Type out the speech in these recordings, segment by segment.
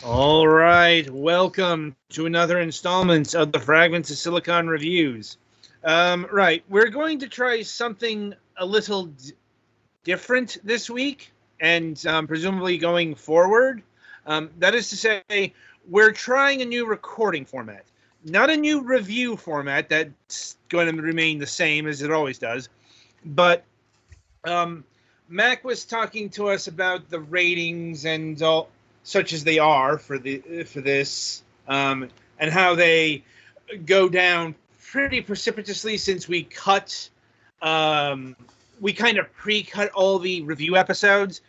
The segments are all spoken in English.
All right, welcome to another installment of the Fragments of Silicon reviews. Right, we're going to try something a little different this week, and presumably going forward. That is to say, we're trying a new recording format, not a new review format that's going to remain the same as it always does, but Mac was talking to us about the ratings and all such as they are for this, and how they go down pretty precipitously since we kind of pre-cut all the review episodes.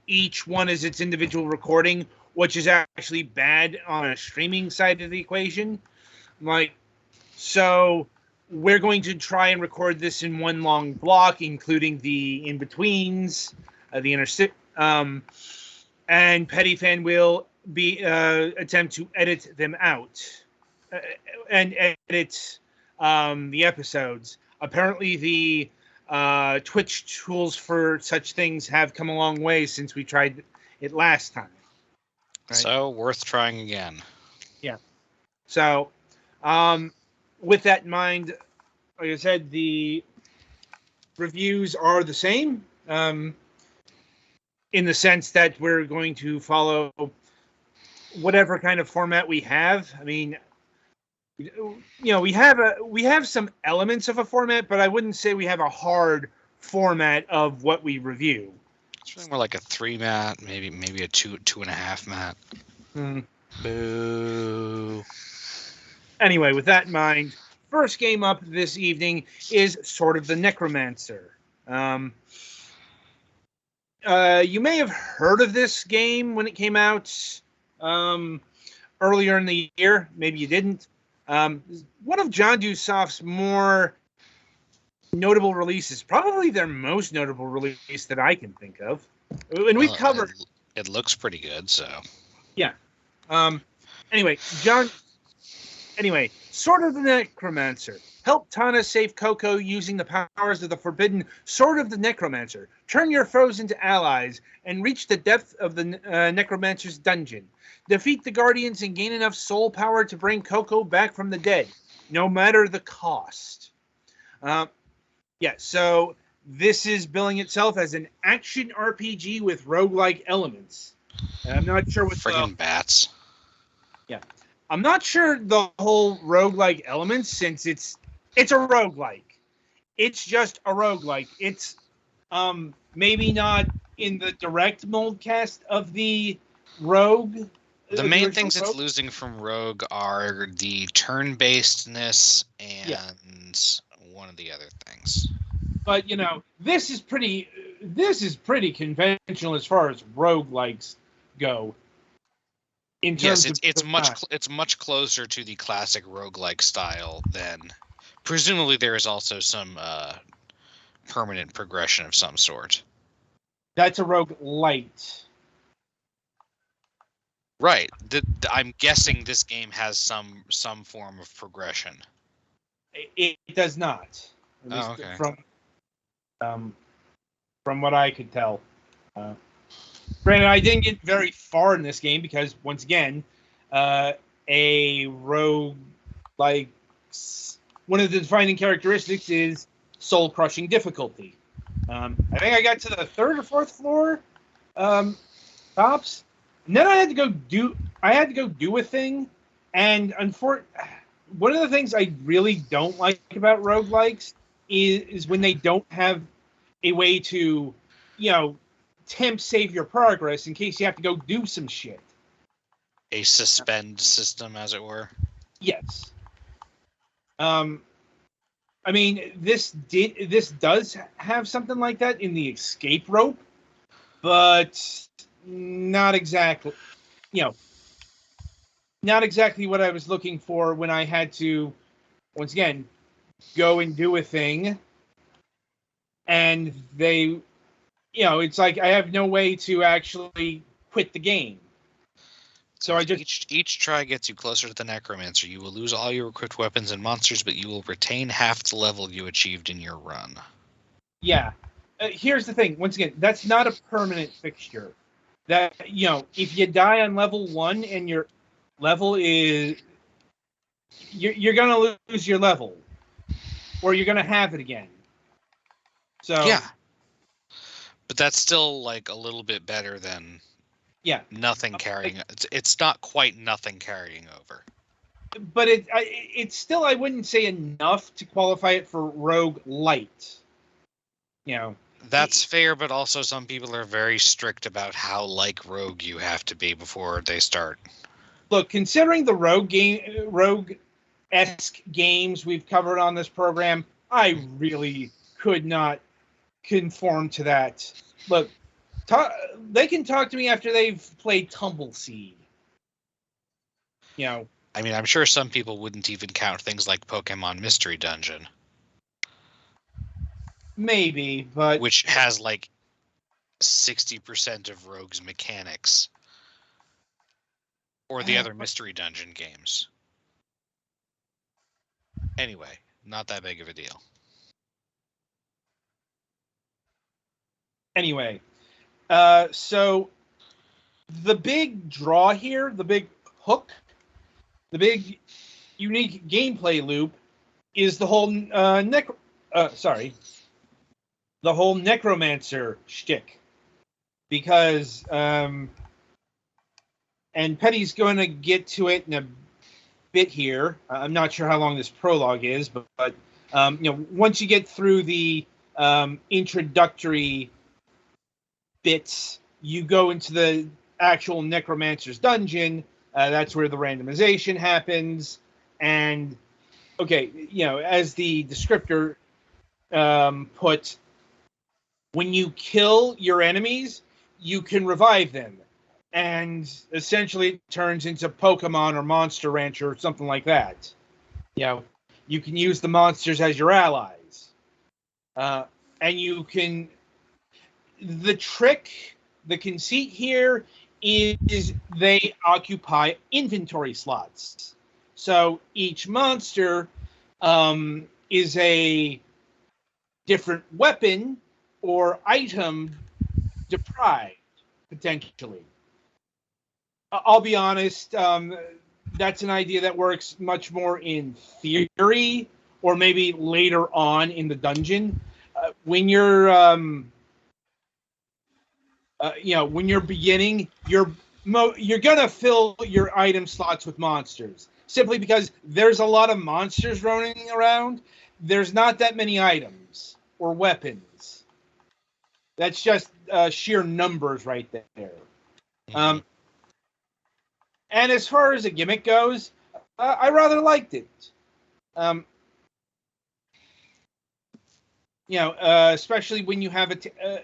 Each one is its individual recording, which is actually bad on a streaming side of the equation. So we're going to try and record this in one long block, including the in-betweens, the interstitial, and Petty Fan will be attempt to edit them out and edit the episodes. Apparently, the Twitch tools for such things have come a long way since we tried it last time. Right? So worth trying again. Yeah. So, with that in mind, like I said, the reviews are the same. In the sense that we're going to follow whatever kind of format we have. I mean, we have some elements of a format, but I wouldn't say we have a hard format of what we review. It's really more like a 3-mat, maybe a 2.5 mat. Boo. Anyway, with that in mind, first game up this evening is Sword of the Necromancer. You may have heard of this game when it came out earlier in the year. Maybe you didn't. One of John Dussoft's more notable releases, probably their most notable release that I can think of. And we've covered... It looks pretty good, so... Yeah. Anyway, Sword of the Necromancer. Help Tana save Coco using the powers of the forbidden Sword of the Necromancer. Turn your foes into allies and reach the depth of the Necromancer's dungeon. Defeat the Guardians and gain enough soul power to bring Coco back from the dead, no matter the cost. So this is billing itself as an action RPG with roguelike elements. And I'm not sure what friggin' bats. Yeah. I'm not sure the whole roguelike elements, since it's a roguelike. It's just a roguelike. It's maybe not in the direct mold cast of the Rogue. The main things it's losing from Rogue are the turn-basedness and one of the other things. But this is pretty conventional as far as roguelikes go. It's much closer to the classic roguelike style than... Presumably there is also some permanent progression of some sort. That's a roguelite. Right. I'm guessing this game has some form of progression. It does not. At least okay. From what I could tell. Granted, I didn't get very far in this game because, once again, a rogue, one of the defining characteristics is soul-crushing difficulty. I think I got to the third or fourth floor, tops, and then I had to go do a thing, and one of the things I really don't like about roguelikes is when they don't have a way to, temp save your progress in case you have to go do some shit. A suspend system, as it were. Yes. I mean, this does have something like that in the escape rope, but not exactly. Not exactly what I was looking for when I had to, once again, go and do a thing, and they, it's like I have no way to actually quit the game. So I just... Each try gets you closer to the Necromancer. You will lose all your equipped weapons and monsters, but you will retain half the level you achieved in your run. Yeah. Here's the thing. Once again, that's not a permanent fixture. that, if you die on level 1 and your level is, you're gonna lose your level, or you're gonna have it again. So Yeah. But that's still like a little bit better than nothing carrying. It's not quite nothing carrying over. But it's still, I wouldn't say enough to qualify it for rogue light. That's fair, but also some people are very strict about how like rogue you have to be before they start. Look, considering the rogue-esque games we've covered on this program, I really could not conform to that. Look, they can talk to me after they've played Tumbleseed. I mean, I'm sure some people wouldn't even count things like Pokemon Mystery Dungeon. Maybe, but... Which has like 60% of Rogue's mechanics. Or the other Mystery Dungeon games. Anyway, not that big of a deal. Anyway, so the big draw here, the big hook, the big unique gameplay loop is the whole the whole Necromancer shtick. Because and Petty's going to get to it in a bit here. I'm not sure how long this prologue is, but once you get through the introductory bits, you go into the actual Necromancer's dungeon. That's where the randomization happens. And, as the descriptor put, when you kill your enemies, you can revive them. And essentially it turns into Pokemon or Monster Rancher or something like that. You can use the monsters as your allies. And you can... The trick, the conceit here is they occupy inventory slots. So each monster is a different weapon or item deprived, potentially. I'll be honest, that's an idea that works much more in theory or maybe later on in the dungeon. When you're... when you're beginning, you're gonna fill your item slots with monsters simply because there's a lot of monsters roaming around. There's not that many items or weapons. That's just sheer numbers right there. Mm-hmm. And as far as a gimmick goes, I rather liked it. Especially when you have a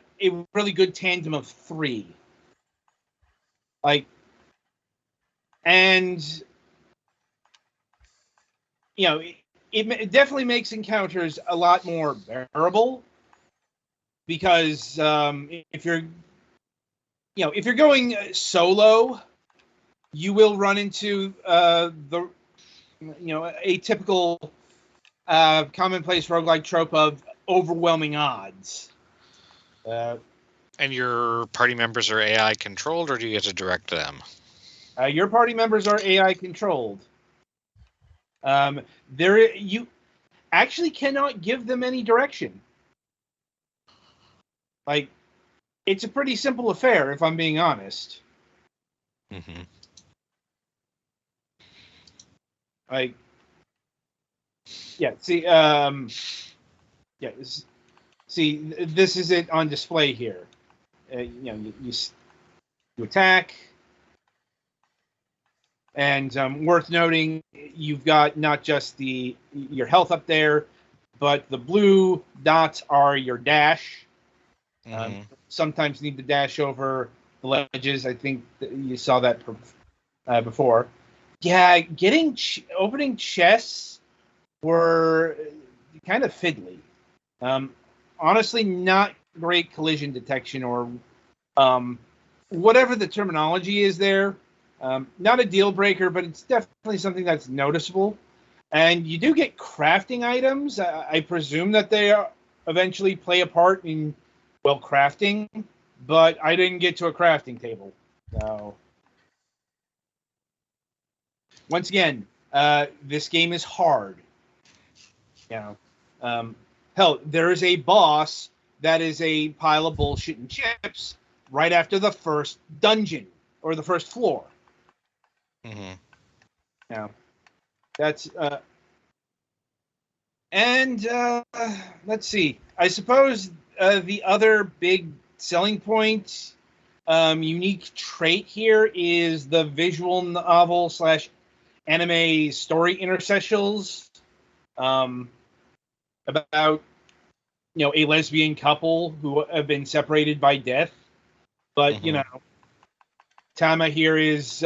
really good tandem of 3. It definitely makes encounters a lot more bearable because if you're going solo, you will run into a typical commonplace roguelike trope of overwhelming odds. And your party members are AI controlled, or do you get to direct them? Your party members are AI controlled. You actually cannot give them any direction. It's a pretty simple affair, if I'm being honest. Mm-hmm. See, this is it on display here. You attack, and worth noting, you've got not just your health up there, but the blue dots are your dash. Mm-hmm. Sometimes you need to dash over the ledges. I think that you saw that before. Yeah, opening chests were kind of fiddly. Honestly, not great collision detection or whatever the terminology is there. Not a deal breaker, but it's definitely something that's noticeable. And you do get crafting items. I presume that they eventually play a part in, crafting, but I didn't get to a crafting table. So, once again, this game is hard. You know, hell, there is a boss that is a pile of bullshit and chips right after the first dungeon or the first floor. Mm-hmm. Yeah, that's and let's see. I suppose the other big selling point, unique trait here is the visual novel slash anime story interstitials about a lesbian couple who have been separated by death, but Tama here is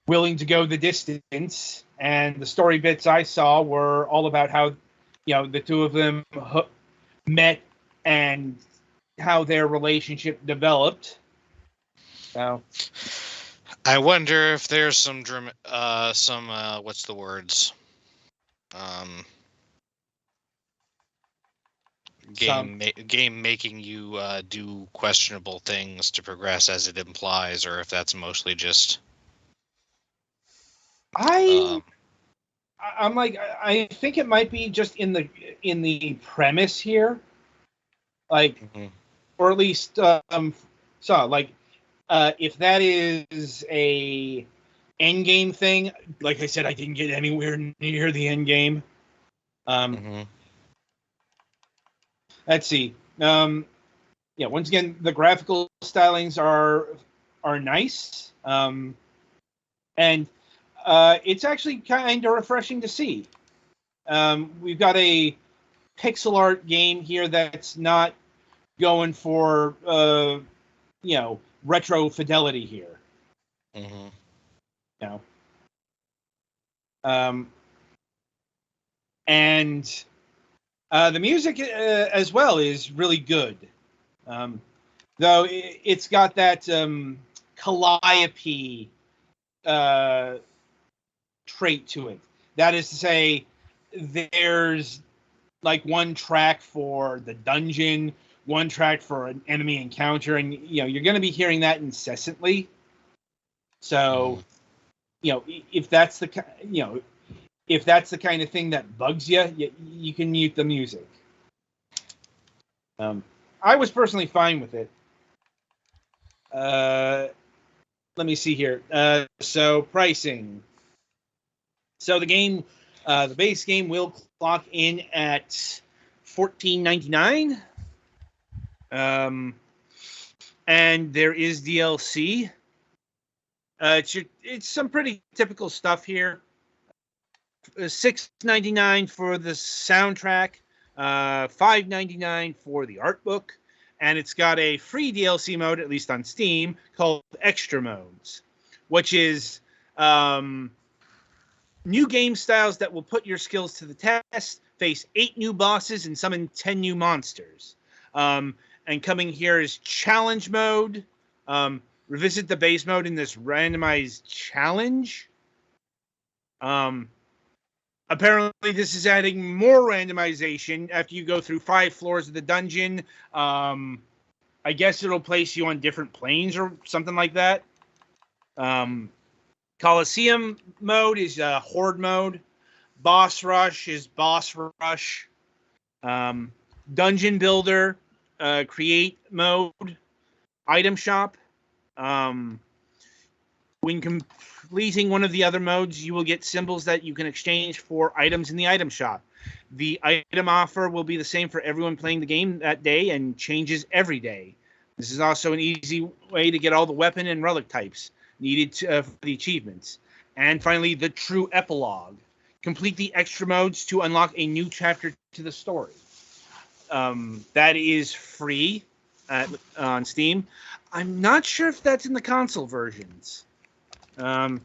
willing to go the distance, and the story bits I saw were all about how the two of them met and how their relationship developed. So I wonder if there's some what's the words? Game making you do questionable things to progress as it implies, or if that's mostly just. I'm like, I think it might be just in the premise here, like, or at least if that is a end game thing, like I said, I didn't get anywhere near the end game. Let's see. Once again, the graphical stylings are nice, and it's actually kind of refreshing to see. We've got a pixel art game here that's not going for retro fidelity here. And the music as well is really good. Though it's got that calliope trait to it. That is to say, there's like one track for the dungeon, one track for an enemy encounter, and you're going to be hearing that incessantly. So, if that's the kind of thing that bugs you, you can mute the music. I was personally fine with it. Let me see here. So pricing. So the game, the base game will clock in at $14.99. And there is DLC. It's some pretty typical stuff here. $6.99 for the soundtrack, $5.99 for the art book, and it's got a free DLC mode, at least on Steam, called Extra Modes, which is new game styles that will put your skills to the test, face 8 new bosses, and summon 10 new monsters. And coming here is Challenge Mode. Revisit the base mode in this randomized challenge. Apparently, this is adding more randomization after you go through 5 floors of the dungeon. I guess it'll place you on different planes or something like that. Coliseum mode is Horde mode. Boss Rush is Boss Rush. Dungeon Builder, Create mode. Item Shop. When completing one of the other modes, you will get symbols that you can exchange for items in the item shop. The item offer will be the same for everyone playing the game that day and changes every day. This is also an easy way to get all the weapon and relic types needed for the achievements. And finally, the true epilogue. Complete the extra modes to unlock a new chapter to the story. That is free on Steam. I'm not sure if that's in the console versions. Let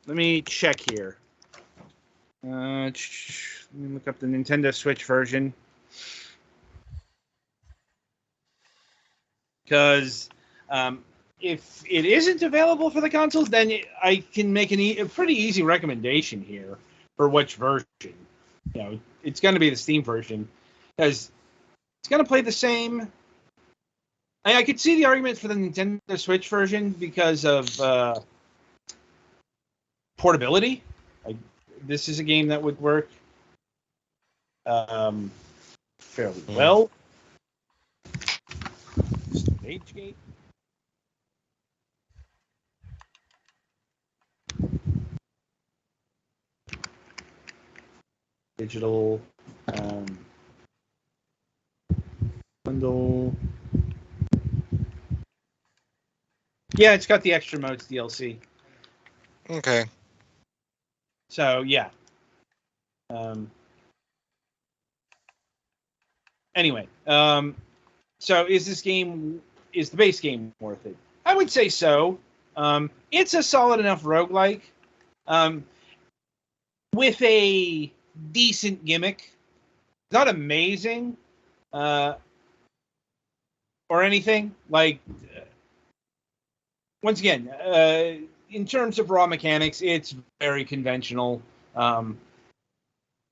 me check here. Let me look up the Nintendo Switch version. Because if it isn't available for the consoles, then I can make a pretty easy recommendation here for which version. It's going to be the Steam version because it's going to play the same I could see the argument for the Nintendo Switch version because of portability. This is a game that would work fairly well. Stage gate. Digital bundle. Yeah, it's got the extra modes DLC. Okay. So yeah. Anyway, so is the base game worth it? I would say so. It's a solid enough roguelike with a decent gimmick. Not amazing or anything. Like, once again, in terms of raw mechanics, it's very conventional.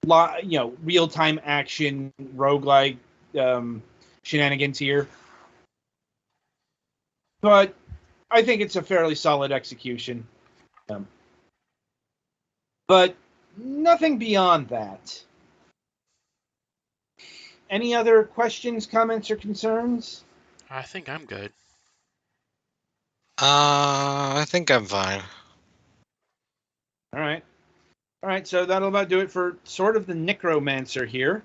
Real-time action roguelike shenanigans here. But I think it's a fairly solid execution. But nothing beyond that. Any other questions, comments, or concerns? I think I'm good. I think I'm fine. All right, so that'll about do it for sort of the Necromancer here.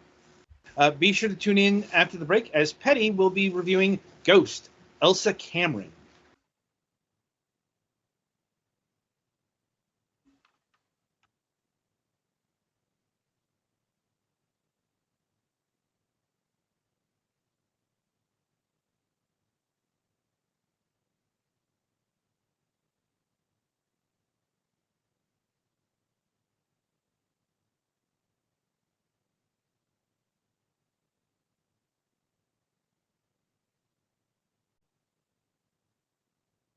Be sure to tune in after the break as Petty will be reviewing Ghost, Elsa Cameron.